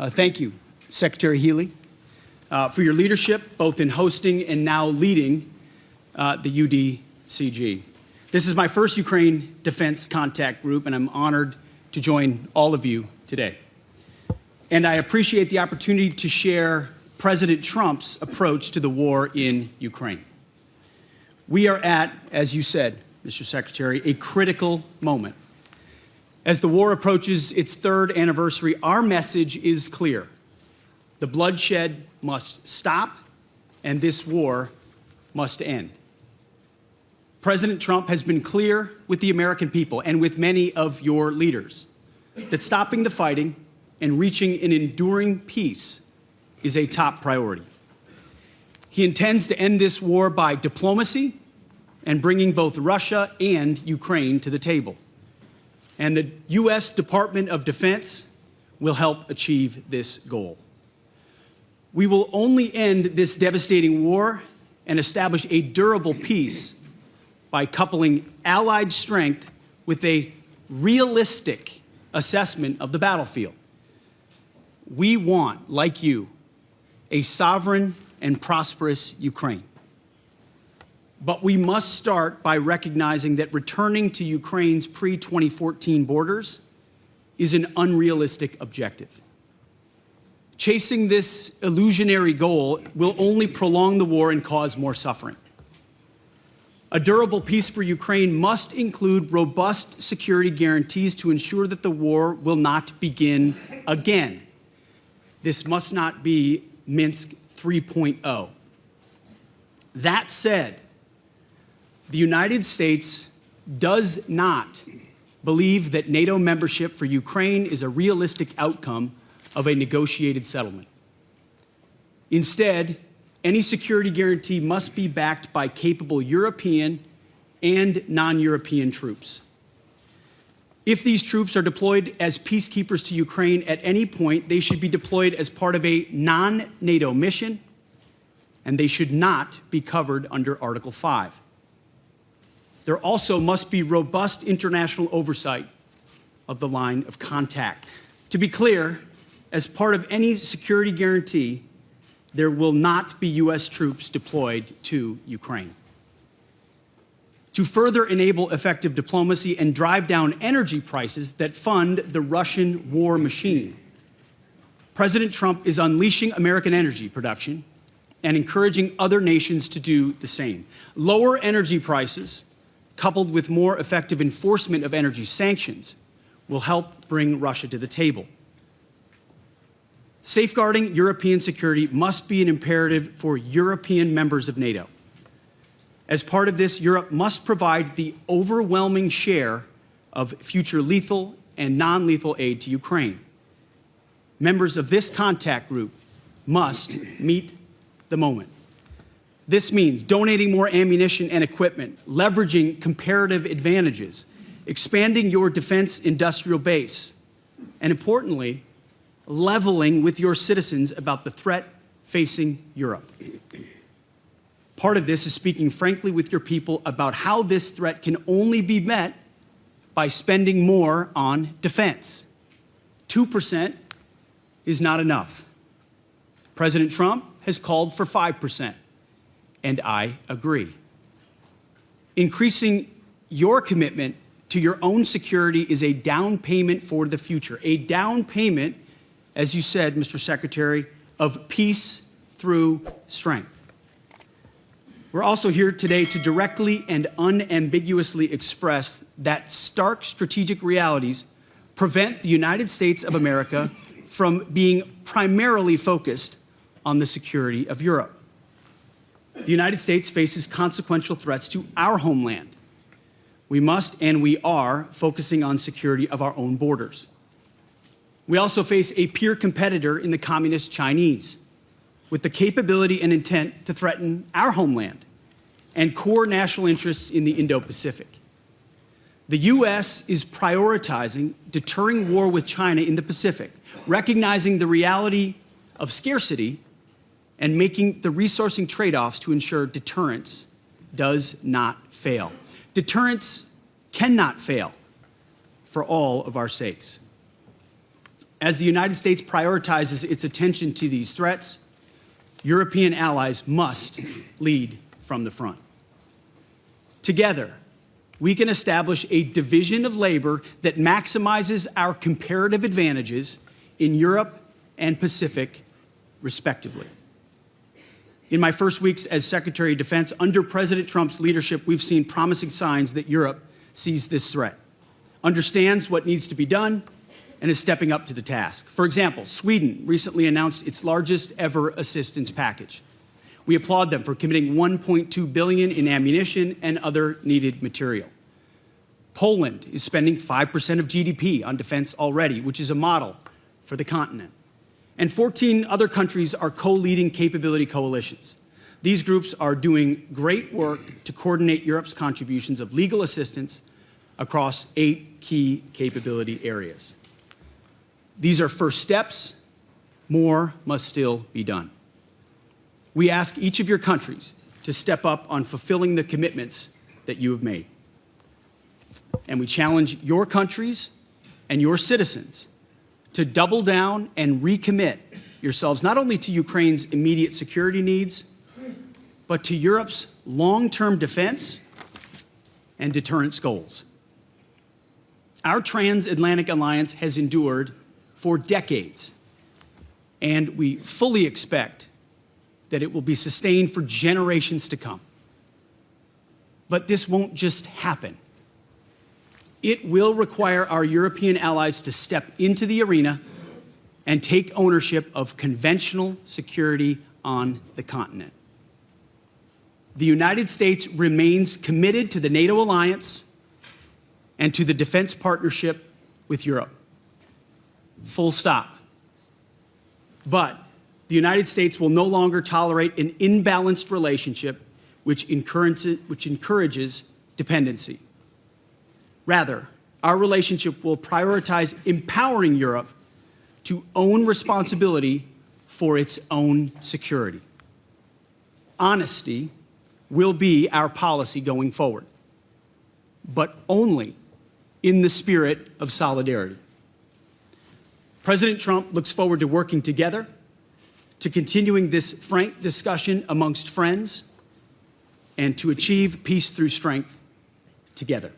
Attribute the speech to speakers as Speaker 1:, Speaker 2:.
Speaker 1: Thank you, Secretary Healy, for your leadership, both in hosting and now leading the UDCG. This is my first Ukraine Defense Contact Group, and I'm honored to join all of you today. And I appreciate the opportunity to share President Trump's approach to the war in Ukraine. We are at, as you said, Mr. Secretary, a critical moment. As the war approaches its third anniversary, our message is clear. The bloodshed must stop, and this war must end. President Trump has been clear with the American people and with many of your leaders that stopping the fighting and reaching an enduring peace is a top priority. He intends to end this war by diplomacy and bringing both Russia and Ukraine to the table. And the U.S. Department of Defense will help achieve this goal. We will only end this devastating war and establish a durable peace by coupling allied strength with a realistic assessment of the battlefield. We want, like you, a sovereign and prosperous Ukraine. But we must start by recognizing that returning to Ukraine's pre-2014 borders is an unrealistic objective. Chasing this illusionary goal will only prolong the war and cause more suffering. A durable peace for Ukraine must include robust security guarantees to ensure that the war will not begin again. This must not be Minsk 3.0. That said, the United States does not believe that NATO membership for Ukraine is a realistic outcome of a negotiated settlement. Instead, any security guarantee must be backed by capable European and non-European troops. If these troops are deployed as peacekeepers to Ukraine at any point, they should be deployed as part of a non-NATO mission, and they should not be covered under Article 5. There also must be robust international oversight of the line of contact. To be clear, as part of any security guarantee, there will not be U.S. troops deployed to Ukraine. To further enable effective diplomacy and drive down energy prices that fund the Russian war machine, President Trump is unleashing American energy production and encouraging other nations to do the same. Lower energy prices, coupled with more effective enforcement of energy sanctions, will help bring Russia to the table. Safeguarding European security must be an imperative for European members of NATO. As part of this, Europe must provide the overwhelming share of future lethal and non-lethal aid to Ukraine. Members of this contact group must meet the moment. This means donating more ammunition and equipment, leveraging comparative advantages, expanding your defense industrial base, and importantly, leveling with your citizens about the threat facing Europe. Part of this is speaking frankly with your people about how this threat can only be met by spending more on defense. 2% is not enough. President Trump has called for 5%, and I agree. Increasing your commitment to your own security is a down payment for the future, a down payment, as you said, Mr. Secretary, of peace through strength. We're also here today to directly and unambiguously express that stark strategic realities prevent the United States of America from being primarily focused on the security of Europe. The United States faces consequential threats to our homeland. We must and we are focusing on security of our own borders. We also face a peer competitor in the communist Chinese, with the capability and intent to threaten our homeland and core national interests in the Indo-Pacific. The U.S. is prioritizing deterring war with China in the Pacific, recognizing the reality of scarcity and making the resourcing trade-offs to ensure deterrence does not fail. Deterrence cannot fail for all of our sakes. As the United States prioritizes its attention to these threats, European allies must lead from the front. Together, we can establish a division of labor that maximizes our comparative advantages in Europe and Pacific, respectively. In my first weeks as Secretary of Defense, under President Trump's leadership, we've seen promising signs that Europe sees this threat, understands what needs to be done, and is stepping up to the task. For example, Sweden recently announced its largest ever assistance package. We applaud them for committing $1.2 billion in ammunition and other needed material. Poland is spending 5% of GDP on defense already, which is a model for the continent. And 14 other countries are co-leading capability coalitions. These groups are doing great work to coordinate Europe's contributions of legal assistance across 8 key capability areas. These are first steps. More must still be done. We ask each of your countries to step up on fulfilling the commitments that you have made. And we challenge your countries and your citizens to double down and recommit yourselves not only to Ukraine's immediate security needs, but to Europe's long-term defense and deterrence goals. Our transatlantic alliance has endured for decades, and we fully expect that it will be sustained for generations to come. But this won't just happen. It will require our European allies to step into the arena and take ownership of conventional security on the continent. The United States remains committed to the NATO alliance and to the defense partnership with Europe. Full stop. But the United States will no longer tolerate an imbalanced relationship which encourages dependency. Rather, our relationship will prioritize empowering Europe to own responsibility for its own security. Honesty will be our policy going forward, but only in the spirit of solidarity. President Trump looks forward to working together, to continuing this frank discussion amongst friends, and to achieve peace through strength together.